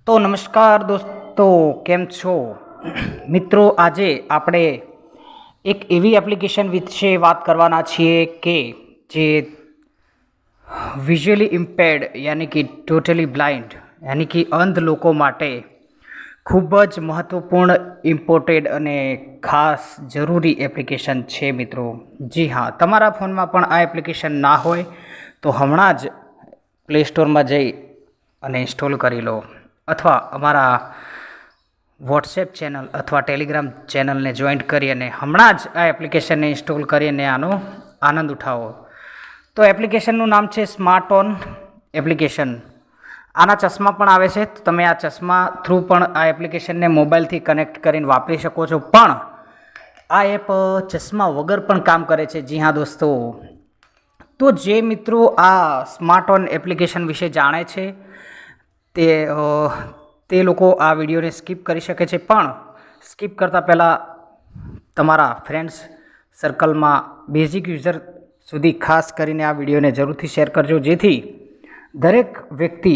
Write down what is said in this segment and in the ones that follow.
તો નમસ્કાર દોસ્તો, કેમ છો મિત્રો? આજે આપણે એક એવી એપ્લિકેશન વિશે વાત કરવાના છીએ કે જે વિઝ્યુઅલી ઇમ્પેર્ડ યાની કે ટોટલી બ્લાઇન્ડ યાની કે અંધ લોકો માટે ખૂબ જ મહત્ત્વપૂર્ણ, ઇમ્પોર્ટેડ અને ખાસ જરૂરી એપ્લિકેશન છે મિત્રો. જી હા, તમારા ફોનમાં પણ આ એપ્લિકેશન ના હોય તો હમણાં જ પ્લે સ્ટોરમાં જઈ અને ઇન્સ્ટોલ કરી લો, અથવા અમારા વોટ્સએપ ચેનલ અથવા ટેલિગ્રામ ચેનલને જોઈન્ટ કરી અને હમણાં જ આ એપ્લિકેશનને ઇન્સ્ટોલ કરીને આનો આનંદ ઉઠાવો. તો એપ્લિકેશનનું નામ છે સ્માર્ટ ઓન એપ્લિકેશન. આના ચશ્મા પણ આવે છે, તો તમે આ ચશ્મા થ્રુ પણ આ એપ્લિકેશનને મોબાઈલથી કનેક્ટ કરીને વાપરી શકો છો. પણ આ એપ ચશ્મા વગર પણ કામ કરે છે. જી હા દોસ્તો, તો જે મિત્રો આ સ્માર્ટ ઓન એપ્લિકેશન વિશે જાણે છે તે લોકો આ વિડીયોને સ્કીપ કરી શકે છે. પણ સ્કીપ કરતાં પહેલાં તમારા ફ્રેન્ડ્સ સર્કલમાં બેઝિક યુઝર સુધી ખાસ કરીને આ વિડીયોને જરૂરથી શેર કરજો, જેથી દરેક વ્યક્તિ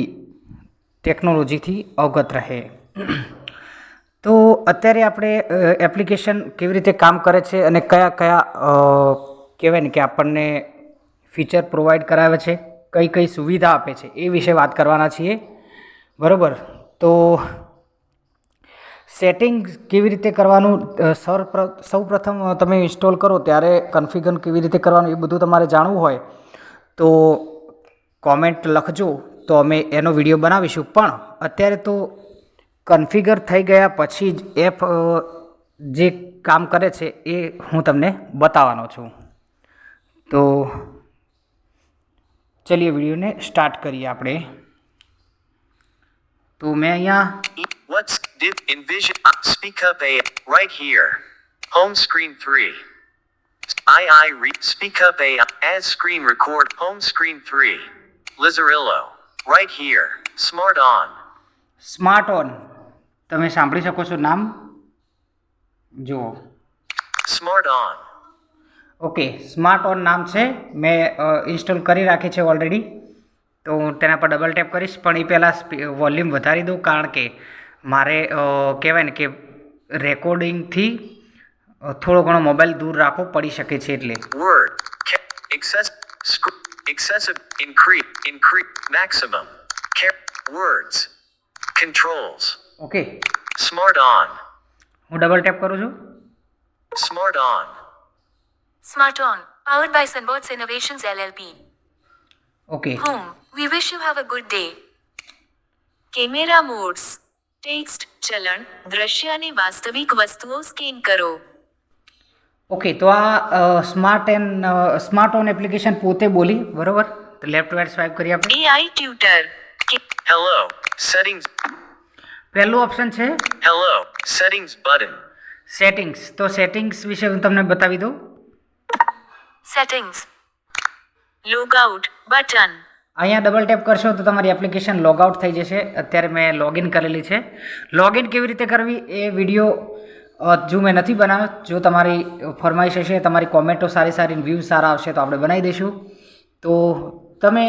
ટેકનોલોજીથી અવગત રહે. તો અત્યારે આપણે એપ્લિકેશન કેવી રીતે કામ કરે છે અને કયા કહેવાય ને કે આપણને ફીચર પ્રોવાઈડ કરાવે છે, કઈ કઈ સુવિધા આપે છે, એ વિશે વાત કરવાના છીએ. બરાબર, તો સેટિંગ કેવી રીતે કરવાનું, સૌ પ્રથમ તમે ઇન્સ્ટોલ કરો ત્યારે કન્ફિગર કેવી રીતે કરવાનું એ બધું તમારે જાણવું હોય તો કોમેન્ટ લખજો, તો અમે એનો વિડીયો બનાવીશું. પણ અત્યારે તો કન્ફિગર થઈ ગયા પછી જ એપ જે કામ કરે છે એ હું તમને બતાવવાનો છું. તો ચલિए વિડીયોને સ્ટાર્ટ કરીએ આપણે. તો મેં અહીંયા Let's dip envision speak up a right here. Home screen 3. Speak up a as screen record home screen 3. Lizarillo. Right here. Smart on. Smart on તમે સાંભળી શકો છો નામ, જુઓ. Smart on. Okay, smart on નામ છે. મેં ઇન્સ્ટોલ કરી રાખી છે ઓલરેડી, તો હું તેના પર ડબલ ટેપ કરીશ. પણ એ પહેલાં વોલ્યુમ વધારી દઉં, કારણ કે મારે કહેવાય ને કે રેકોર્ડિંગથી થોડો ઘણો મોબાઈલ દૂર રાખવો પડી શકે છે એટલે. Word. Excessive. Increase. Maximum. Words. Controls. Okay, Smart on. હું ડબલ ટેપ કરું છું. Smart on. Smart On, powered by Sunwords Innovations LLP. Okay, Home, we wish you have a good day. Camera modes. Text, ચલણ, દ્રશ્ય અને વાસ્તવિક વસ્તુઓ scan કરો. Okay, તો આ સ્માર્ટ ઓન એપ્લિકેશન પોતે બોલી, બરોબર. તો લેફ્ટ રાઈટ સ્વાઇપ કરીએ આપણે. AI tutor. Hello. Settings. પહેલું ઓપ્શન છે Hello. Settings button. સેટિંગ્સ. તો સેટિંગ્સ વિશે હું તમને બતાવી દઉં. સેટિંગ્સ. Logout button. અહીંયા ડબલ ટેપ કરશો તો તમારી એપ્લિકેશન લોગઆઉટ થઈ જશે. અત્યારે મેં લોગિન કરેલી છે. લોગિન કેવી રીતે કરવી એ વિડીયો જો મેં નથી બનાવ્યો. જો તમારી ફરમાઈશ હશે, તમારી કોમેન્ટો સારી સારી, વ્યૂઝ સારા આવશે તો આપણે બનાવી દઈશું. તો તમે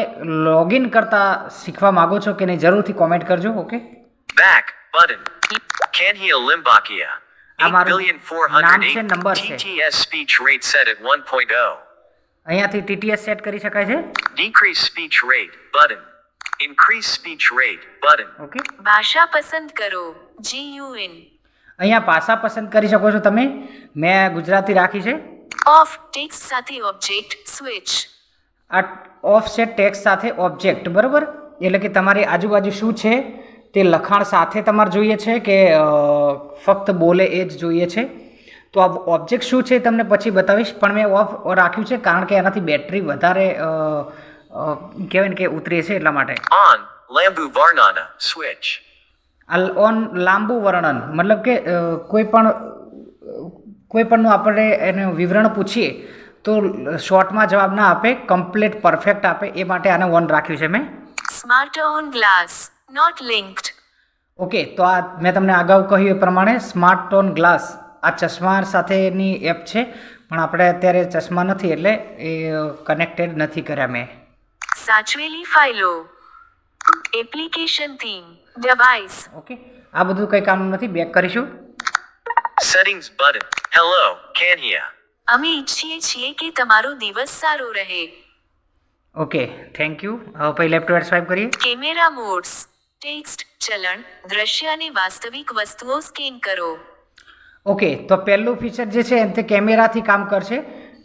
લોગિન કરતાં શીખવા માગો છો કે નહીં, જરૂરથી કોમેન્ટ કરજો. Okay, Back button. Canhia Limbakia. Amaru નામ છે, નંબર છે. TTS speech rate set at 1.0. અહીંયાથી TTS સેટ કરી શકાય છે. Decrease speech rate button. Increase speech rate button. Okay, ભાષા પસંદ કરો. GUN. અહીંયા ભાષા પસંદ કરી શકો છો તમે. મેં ગુજરાતી રાખી છે. ઓફ ટેક્સ્ટ સાથે ઓબ્જેક્ટ સ્વિચ. આ ઓફસેટ ટેક્સ્ટ સાથે ઓબ્જેક્ટ, બરાબર. એટલે કે તમારી આજુબાજુ શું છે તે લખાણ સાથે તમારે જોઈએ છે કે ફક્ત બોલે એ જ જોઈએ છે. તો આ ઓબ્જેક્ટ શું છે તમને પછી બતાવીશ, પણ મેં ઓફ રાખ્યું છે કારણ કે એનાથી બેટરી વધારે કહેવાય ને કે ઉતરે છે, એટલા માટે. On Lambu Varnana switch. On લાંબુ વર્ણન, મતલબ કે કોઈ પણનું આપણે એનું વિવરણ પૂછીએ તો શોર્ટમાં જવાબ ના આપે, કમ્પ્લીટ પરફેક્ટ આપે, એ માટે આને ઓન રાખ્યું છે મેં. Smart on glass not linked. Okay, તો આ મેં તમને અગાઉ કહ્યું એ પ્રમાણે સ્માર્ટ ઓન ગ્લાસ આ ચશ્મા સાથેની એપ છે, પણ આપણે અત્યારે ચશ્મા નથી એટલે એ કનેક્ટેડ નથી કર્યા મેં. સાચવેલી ફાઇલો. એપ્લિકેશન થીમ ડિવાઇસ ઓકે, આ બધું કંઈ કામનું નથી. બેક કરીશું. Settings button. Hello, Kanya. અમે ઈચ્છીએ છીએ કે તમારો દિવસ સારો રહે. Okay, thank you. હવે પછી લેફ્ટ રાઈટ સ્વાઇપ કરીએ. કેમેરા મોડ્સ ટેક્સ્ટ ચલણ દ્રશ્ય અને વાસ્તવિક વસ્તુઓ સ્કેન કરો. ઓકે, તો પહેલું ફીચર જે છે તે કેમેરાથી કામ કરશે,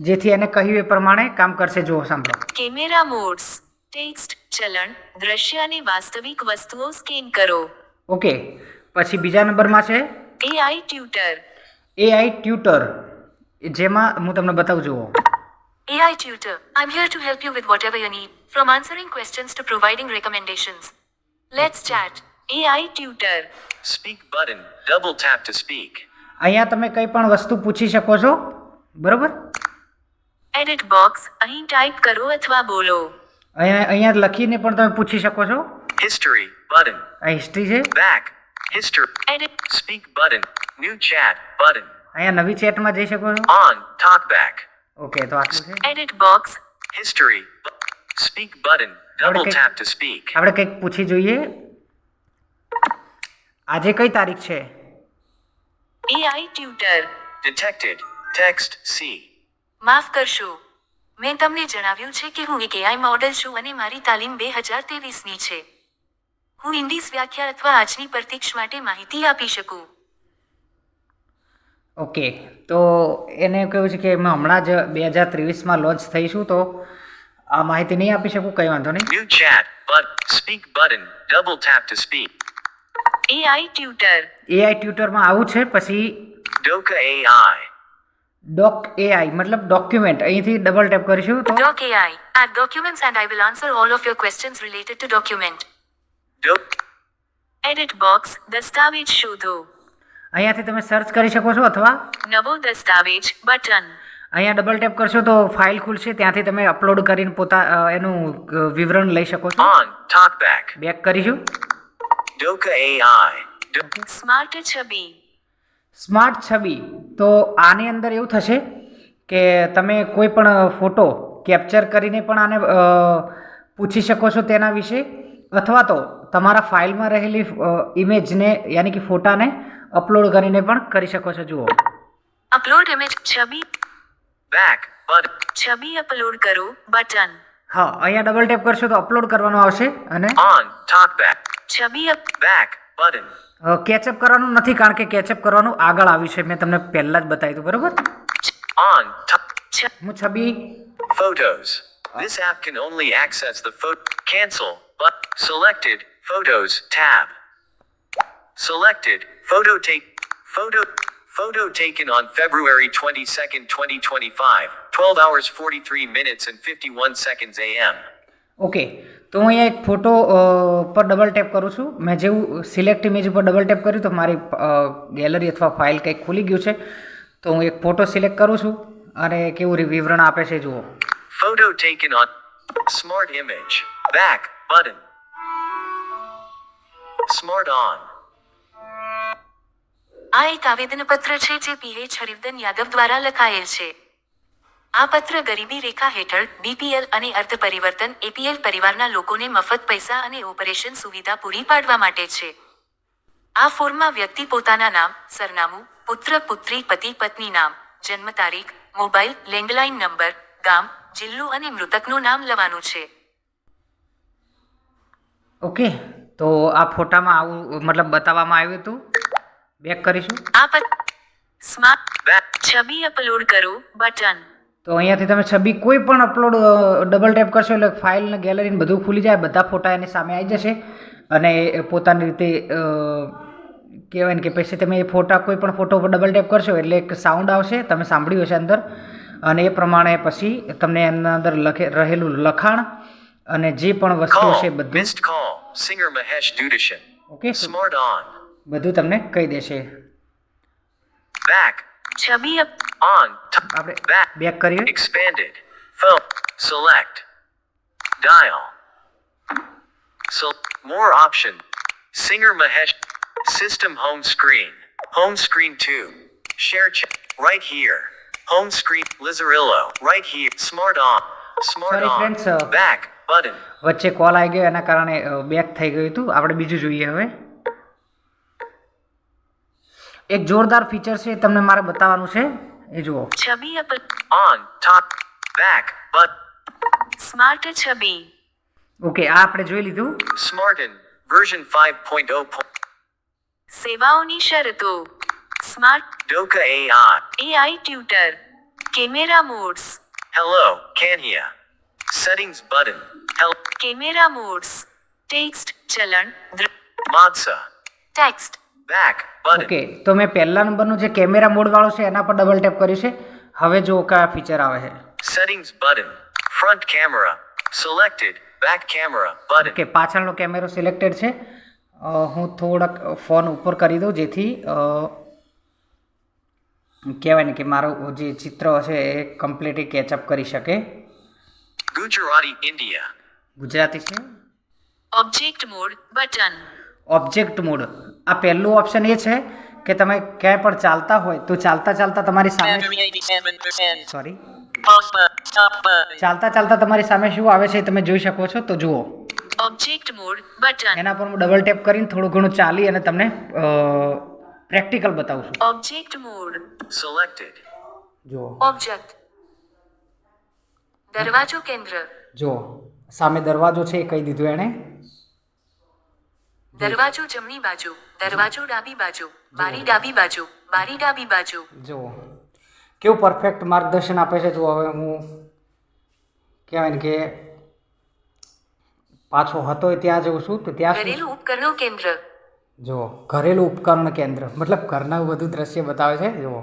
જેથી એને કહ્યું એ પ્રમાણે કામ કરશે. જુઓ, સાંભળો. કેમેરા મોડ્સ ટેક્સ્ટ ચલણ દ્રશ્ય અને વાસ્તવિક વસ્તુઓ સ્કેન કરો. ઓકે, પછી બીજા નંબરમાં છે એઆઈ ટ્યુટર. એઆઈ ટ્યુટર, જેમાં હું તમને બતાવું. જુઓ, AI Tutor. I'm here to help you with whatever you need, from answering questions to providing recommendations. Let's chat. AI Tutor. Speak button. Double tap to speak. અહીંયા તમે કંઈ પણ વસ્તુ પૂછી શકો છો, બરોબર? Edit box. અહીં ટાઈપ કરો અથવા બોલો. અહીંયા લખીને પણ તમે પૂછી શકો છો. History button. આ હિસ્ટ્રી છે. Back. History. Edit. Speak button. New chat button. અહીંયા નવી ચેટમાં જઈ શકો છો. On. Talk back. ઓકે, તો આટલું છે. Edit box. History. Speak button. Double Okay. tap to speak. આપણે કંઈક પૂછી જોઈએ. આજે કઈ તારીખ છે? AI Tutor. Detected. Text C. માફ કરશો. મેં તમને જણાવ્યું છે કે હું એક AI મોડેલ છું અને મારી તાલીમ 2023ની છે. હું ઇન્ડીસ વ્યાખ્યા અથવા આજની પ્રતીક્ષ માટે માહિતી આપી શકું. ઓકે, તો એને કહ્યું છે કે અમે હમણાં જ 2023માં લોન્ચ થઈશું, તો આ માહિતી નહીં આપી શકું. કંઈ વાંધો નહીં. New chat but speak button. Double tap to speak. AI Tutor. AI ટ્યુટરમાં આવું છે. પછી Doka AI. ડોક એઆઈ મતલબ ડોક્યુમેન્ટ, અહીંથી ડબલ ટેપ કરીશું તો Doc AI. Add documents and I will answer all of your questions related to document. Edit box. દસ્તાવેજ શોધો. અહીંયાથી તમે સર્ચ કરી શકો છો, અથવા નવો દસ્તાવેજ બટન. અહીંયા ડબલ ટેપ કરશો તો ફાઇલ ખુલશે. ત્યાંથી તમે અપલોડ કરીને એનું વિવરણ લઈ શકો છો. On. Talk back. બેક કરીશું. Doka AI. સ્માર્ટ છબી. સ્માર્ટ છબી, તો આની અંદર એવું થશે કે તમે કોઈ પણ ફોટો કેપ્ચર કરીને પણ આને પૂછી શકો છો તેના વિશે, અથવા તો તમારા ફાઇલમાં રહેલી ઇમેજને યાની કે ફોટાને અપલોડ કરીને પણ કરી શકો છો. જુઓ, અપલોડ ઇમેજ છબી. Back button. છબી અપલોડ કરો બટન. હા, અહીંયા ડબલ ટેપ કરશો તો અપલોડ કરવાનું આવશે. અને On. Talk back. છબી Back button. કેચઅપ કરવાનું નથી, કારણ કે કેચઅપ કરવાનું આગળ આવ્યું છે. મેં તમને પહેલાં જ બતાવ્યું હતું, બરોબર? On. હું છબી Photos. This app can only access the cancel but selected photos tab. Selected photo taken on February 22nd, 2025, 12 hours 43 minutes and 51 seconds AM. Okay, તો હું અહીંયા એક ફોટો પર ડબલ ટેપ કરું છું. મેં જેવું સિલેક્ટ ઇમેજ ઉપર ડબલ ટેપ કર્યું તો મારી ગેલેરી અથવા ફાઇલ કંઈક ખુલી ગયું છે. તો હું એક ફોટો સિલેક્ટ કરું છું અને કેવું વિવરણ આપે છે. જુઓ, Photo taken on smart image. Back button. Smart on. આ એક આવેદનપત્ર છે જે PH હરિવર્ધન યાદવ દ્વારા લખાયેલ છે. આ પત્ર ગરીબી રેખા હેઠળ BPL અને અર્થ પરિવર્તન APL પરિવારના લોકોને મફત પૈસા અને ઓપરેશન સુવિધા પૂરી પાડવા માટે છે. આ ફોર્મમાં વ્યક્તિ પોતાના નામ, સરનામું, પુત્ર પુત્રી, પતિ પત્ની નામ, જન્મ તારીખ, મોબાઈલ, લેન્ડલાઇન નંબર, ગામ, જિલ્લો અને મૃતકનું નામ લવાનું છે. ઓકે, તો આ ફોટામાં આવું મતલબ બતાવવામાં આવ્યું હતું. બેક કરીશું. આ સ્માર્ટ છબી અપલોડ કરો બટન. તો અહીંયાથી તમે છબી કોઈ પણ અપલોડ ડબલ ટેપ કરશો એટલે ફાઇલ ને ગેલેરી ને બધું ખુલી જાય. બધા ફોટા એની સામે આવી જશે અને એ પોતાની રીતે કહેવાય ને કે પછી તમે એ ફોટા કોઈ પણ ફોટો પર ડબલ ટેપ કરશો એટલે એક સાઉન્ડ આવશે, તમે સાંભળ્યું હશે અંદર, અને એ પ્રમાણે પછી તમને એના અંદર રહેલું લખાણ અને જે પણ વસ્તુ છે Call. બધું Missed call. Singer Mahesh Dudishan. Okay, Smart on. બધું તમને કહી દેશે. Back. છબી On. આપણે Back. બેક કરીએ. Expanded. Phone. Select. Dial. So more option. Singer Mahesh. System home screen. Home screen 2. Share right here. Home screen. Lizarillo. Right here. Smart on. Smart Sorry, on. friends, Back. button. વચ્ચે call આવી ગયો એના કારણે back થઈ ગયું હતું. આપણે બીજું જોઈએ હવે. એક જોરદાર ફીચર છે તમને મારે બતાવવાનું છે, એ જુઓ. છબી On, top, back, but smart છબી. ઓકે, આ આપણે જોઈ લીધું. Smarten, version 5.0. સેવાઓની શરતો. Smart Doka AI. AI tutor. Camera modes. Hello, Kanya. Settings button. Camera modes. Text ચલણ. Matsa. Text. Back, button. Okay, તો મેં પહેલા નંબરનું જે કેમેરા મોડ વાળો છે એના પર ડબલ ટેપ કર્યું છે. હવે જો કયા ફીચર આવે છે. Settings button. Front camera. Selected. Back camera button. Okay, પાછળનો કેમેરો સિલેક્ટેડ છે. હું થોડાક ફોન ઉપર કરી દઉં જેથી કહેવાય ને કે મારું જે ચિત્ર છે એ કમ્પ્લીટલી કેચઅપ કરી શકે. Gujarati, India. ગુજરાતી છે. Object mode button. Object mode, આ પહેલું ઓપ્શન એ છે કે તમે ક્યાંય પણ ચાલતા હોય તો ચાલતા ચાલતા તમારી સામે ચાલતા ચાલતા તમારી સામે શું આવે છે એ તમે જોઈ શકો છો. તો જુઓ, ઓબ્જેક્ટ મોડ બટન. એના પર હું ડબલ ટેપ કરીને થોડું ઘણું ચાલી અને તમને પ્રેક્ટિકલ બતાવું છું. Object mode. Selected. જુઓ ઓબ્જેક્ટ. દરવાજો કેન્દ્ર. જુઓ, સામે દરવાજો છે એ કહી દીધું એણે. દરવાજો જમણી બાજુ. દરવાજો ડાબી બાજુ. બારી ડાબી બાજુ. બારી ડાબી બાજુ. જુઓ કેવું પરફેક્ટ માર્ગદર્શન આપે છે. જુઓ, હવે હું કહેવાય ને કે પાછો હતો ત્યાં જઉં છું તો ત્યાં ઘરેલું ઉપકરણો કેન્દ્ર. જુઓ, ઘરેલું ઉપકરણ કેન્દ્ર મતલબ ઘરના બધું દ્રશ્ય બતાવે છે. જુઓ,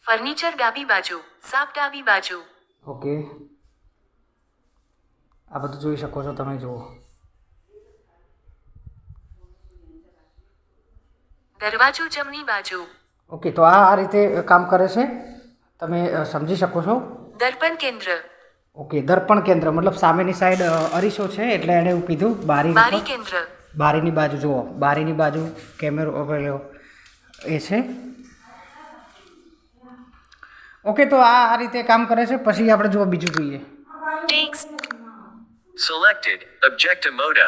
ફર્નિચર ડાબી બાજુ. સાપ ડાબી બાજુ. ઓકે, આ બધું જોઈ શકો છો તમે. જુઓ, દરવાજો જમણી બાજુ. ઓકે, તો આ રીતે કામ કરે છે, તમે સમજી શકો છો. દર્પણ કેન્દ્ર. ઓકે, દર્પણ કેન્દ્ર મતલબ સામેની સાઈડ અરીસો છે એટલે એણે એવું કીધું. બારી કેન્દ્ર. બારીની બાજુ જુઓ, બારીની બાજુ કેમેરો પેલો એ છે. ઓકે, તો આ રીતે કામ કરે છે. પછી આપણે જુઓ બીજું જોઈએ. Text. Selected. Objecta moda.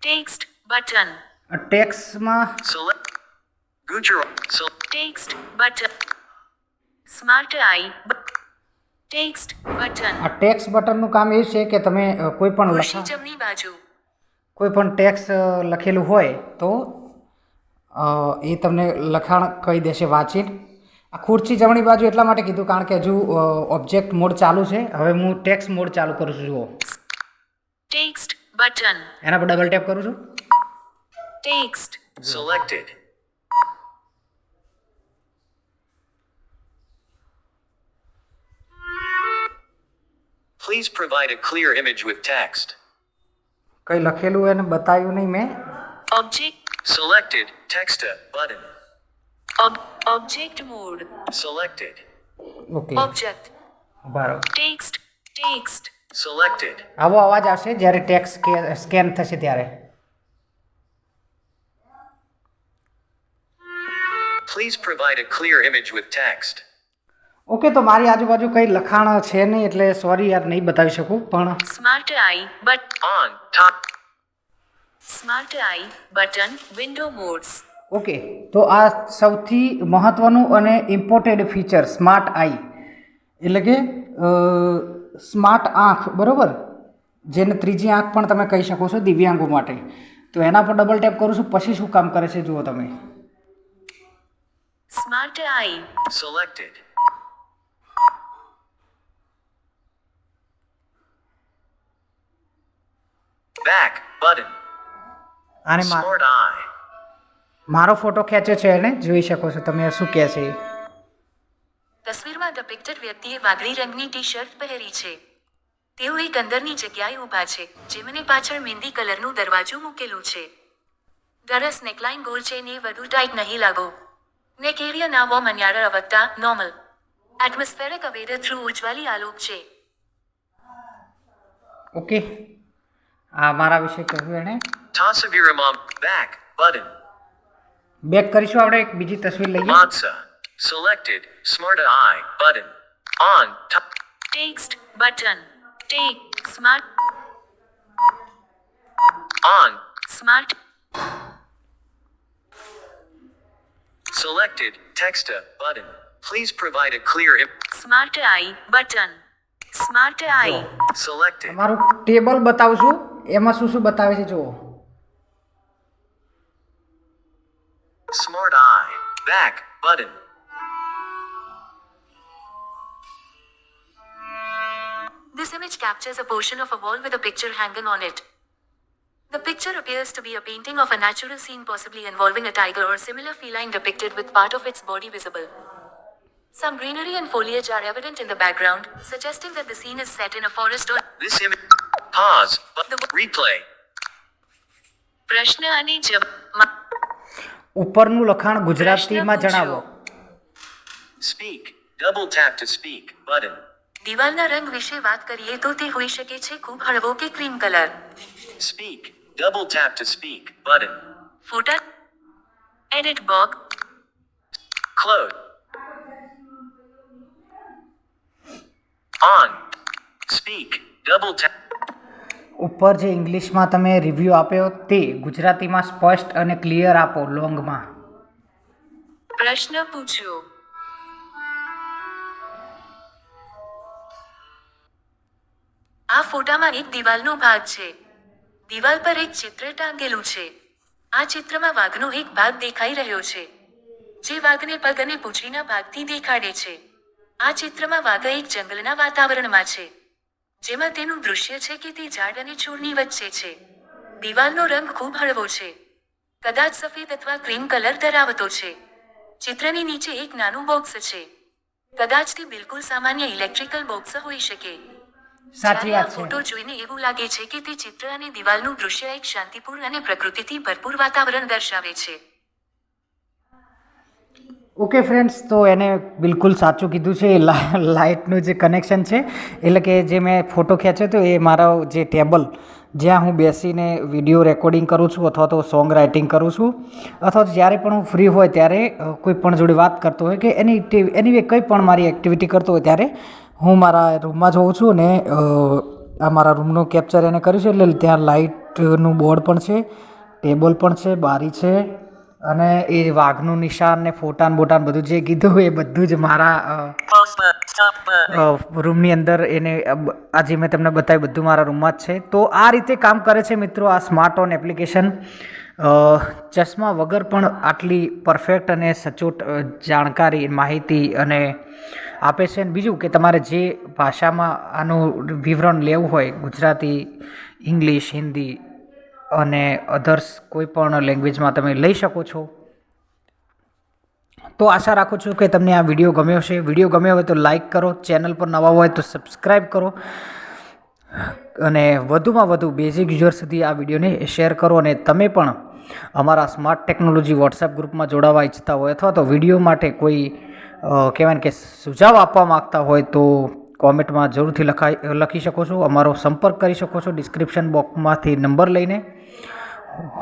Text button. ટેક્સમાં Select. Gujarat. Text button. Smart I. Text button. આ ટેક્સ બટનનું કામ એ છે કે તમે કોઈ પણ ખુરશી જમણી બાજુ. કોઈ પણ ટેક્સ લખેલું હોય તો એ તમને લખાણ કહી દેશે વાંચીને. આ ખુરશી જમણી બાજુ એટલા માટે કીધું કારણ કે હજુ ઓબ્જેક્ટ મોડ ચાલુ છે. હવે હું ટેક્સ મોડ ચાલુ કરું છું. જુઓ, ટેક્સ્ટ બટન. એના પર ડબલ ટેપ કરું છું. Text. Selected. Please provide a clear image with text. કંઈ લખેલું એને બતાવ્યું નહીં મેં. Object. Selected. Texta button. Object mode. Selected. Okay, object. બરાબર. ટેક્સ્ટ. ટેક્સ્ટ. Selected. આવો અવાજ આવશે જ્યારે ટેક્સ સ્કેન થશે ત્યારે. Please provide a clear image with text. Okay, તો મારી આજુબાજુ કંઈ લખાણ છે નહીં એટલે સોરી યાર નહીં બતાવી શકું. પણ smart I but. On, top. Smart eye button. Window modes. Okay, તો આ સૌથી મહત્ત્વનું અને ઇમ્પોર્ટેન્ટ ફીચર સ્માર્ટ આઈ એટલે કે સ્માર્ટ આંખ, બરાબર, જેને ત્રીજી આંખ પણ તમે કહી શકો છો દિવ્યાંગો માટે. તો એના પર ડબલ ટેપ કરું છું. પછી શું કામ કરે છે જુઓ તમે. Smart eye. Selected. Back button. આને Smart eye. મારો ફોટો ખેંચ્યો છે એને જોઈ શકો છો તમે. શું કહે છે? તસવીરમાં ડેપિક્ટેડ વ્યક્તિએ વાદળી રંગની ટી શર્ટ પહેરી છે. તેઓ એક અંદરની જગ્યાએ ઊભા છે જેમને પાછળ મહેંદી કલરનું દરવાજું મૂકેલું છે. દરસ નેકલાઇન ગોલ છે ને વધુ ટાઈટ નહીં લાગો. નેક એરિયા ના વો મન્યાળ અવતા નોર્મલ. એટમોસ્ફેરિક અવેર થ્રુ ઉજ્જવલી આલોક છે. ઓકે, આ મારા વિશે કહ્યું એણે. Tasaviramam. Back button. બેક કરીશું આપણે. એક બીજી તસવીર લઈએ. Matsa. Selected. Smart eye button. On. Text button take smart On. Smart Selected. Text button. Please provide a clear. Smart eye button smart eye Selected. મારું ટેબલ બતાવું છું, એમાં શું શું બતાવે છે જુઓ. Smart eye. Back button. This image captures a portion of a wall with a picture hanging on it. The picture appears to be a painting of a natural scene, possibly involving a tiger or similar feline depicted with part of its body visible. Some greenery and foliage are evident in the background, suggesting that the scene is set in a forest or This image. Pause. Replay. પ્રશ્ન અને જવાબ ઉપરનું લખાણ ગુજરાતીમાં જણાવો. Speak. Double tap to speak button. દિવાલના રંગ વિશે વાત કરીએ તો તે હોઈ શકે છે ખૂબ હળવો કે cream colour. Speak. Double tap to speak button. ફોટા edit box Close. On. Speak. Double tap. ઉપર જે ઇંગ્લિશમાં તમે રિવ્યૂ આપ્યો તે ગુજરાતીમાં સ્પષ્ટ અને ક્લિયર આપો લોંગમાં. પ્રશ્ન પૂછો. આ ફોટામાં એક દિવાલનો ભાગ છે. દિવાલ પર એક ચિત્ર ટાંગેલું છે. આ ચિત્રમાં વાઘનો એક ભાગ દેખાઈ રહ્યો છે, જે વાઘને પગ અને પૂંછડીના ભાગથી દેખાડે છે. આ ચિત્રમાં વાઘ એક જંગલના વાતાવરણમાં છે, જેમાં તેનું દૃશ્ય છે કે તે ઝાડ અને છોડની વચ્ચે છે. દિવાલનો રંગ ખૂબ હળવો છે, કદાચ સફેદ અથવા ક્રીમ કલર ધરાવતો છે. ચિત્રની નીચે એક નાનું બોક્સ છે, કદાચ તે બિલકુલ સામાન્ય ઇલેક્ટ્રિકલ બોક્સ હોઈ શકે. સાચી જ્યારે આ વાત છે. ફોટો જોઈને એવું લાગે છે કે તે ચિત્ર અને દિવાલનું દૃશ્ય એક શાંતિપૂર્ણ અને પ્રકૃતિથી ભરપૂર વાતાવરણ દર્શાવે છે. ઓકે ફ્રેન્ડ્સ, તો એને બિલકુલ સાચું કીધું છે. લાઇટનું જે કનેક્શન છે, એટલે કે જે મેં ફોટો ખેંચ્યો હતો એ મારો જે ટેબલ જ્યાં હું બેસીને વિડીયો રેકોર્ડિંગ કરું છું અથવા તો સોંગ રાઇટિંગ કરું છું અથવા તો જ્યારે પણ હું ફ્રી હોય ત્યારે કોઈ પણ જોડે વાત કરતો હોય કે એની કંઈ પણ મારી એક્ટિવિટી કરતો હોય ત્યારે હું મારા રૂમમાં જોઉં છું અને આ મારા રૂમનું કેપ્ચર એને કર્યું છે. એટલે ત્યાં લાઇટનું બોર્ડ પણ છે, ટેબલ પણ છે, બારી છે અને એ વાઘનું નિશાન ને ફોટાન બોટાન બધું જે કીધું એ બધું જ મારા રૂમની અંદર એને આજે મેં તમને બતાવ્યું બધું મારા રૂમમાં જ છે. તો આ રીતે કામ કરે છે મિત્રો આ સ્માર્ટ ઓન એપ્લિકેશન. ચશ્મા વગર પણ આટલી પરફેક્ટ અને સચોટ જાણકારી માહિતી અને આપે છે. અને બીજું કે તમારે જે ભાષામાં આનું વિવરણ લેવું હોય, ગુજરાતી, ઇંગ્લિશ, હિન્દી અને અધર્સ કોઈ પણ લેંગ્વેજમાં તમે લઈ શકો છો. તો આશા રાખું છું કે તમને આ વિડીયો ગમ્યો હશે. વિડીયો ગમ્યો હોય તો લાઇક કરો, ચેનલ પર નવા હોય તો સબસ્ક્રાઈબ કરો અને વધુમાં વધુ બેઝિક યુઝર સુધી આ વિડીયોને શેર કરો. અને તમે પણ અમારા સ્માર્ટ ટેકનોલોજી વોટ્સએપ ગ્રુપમાં જોડાવા ઈચ્છતા હોય અથવા તો વિડીયો માટે કોઈ કહેવાય ને કે સુઝાવ આપવા માગતા હોય તો કોમેન્ટમાં જરૂરથી લખી શકો છો. અમારો સંપર્ક કરી શકો છો ડિસ્ક્રિપ્શન બોક્સમાંથી નંબર લઈને.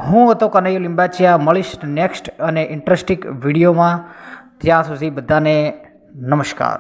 હું હતો કનૈયો લિંબાચિયા. મળીશ નેક્સ્ટ અને ઇન્ટરેસ્ટિંગ વિડીયોમાં. ત્યાં સુધી બધાને નમસ્કાર.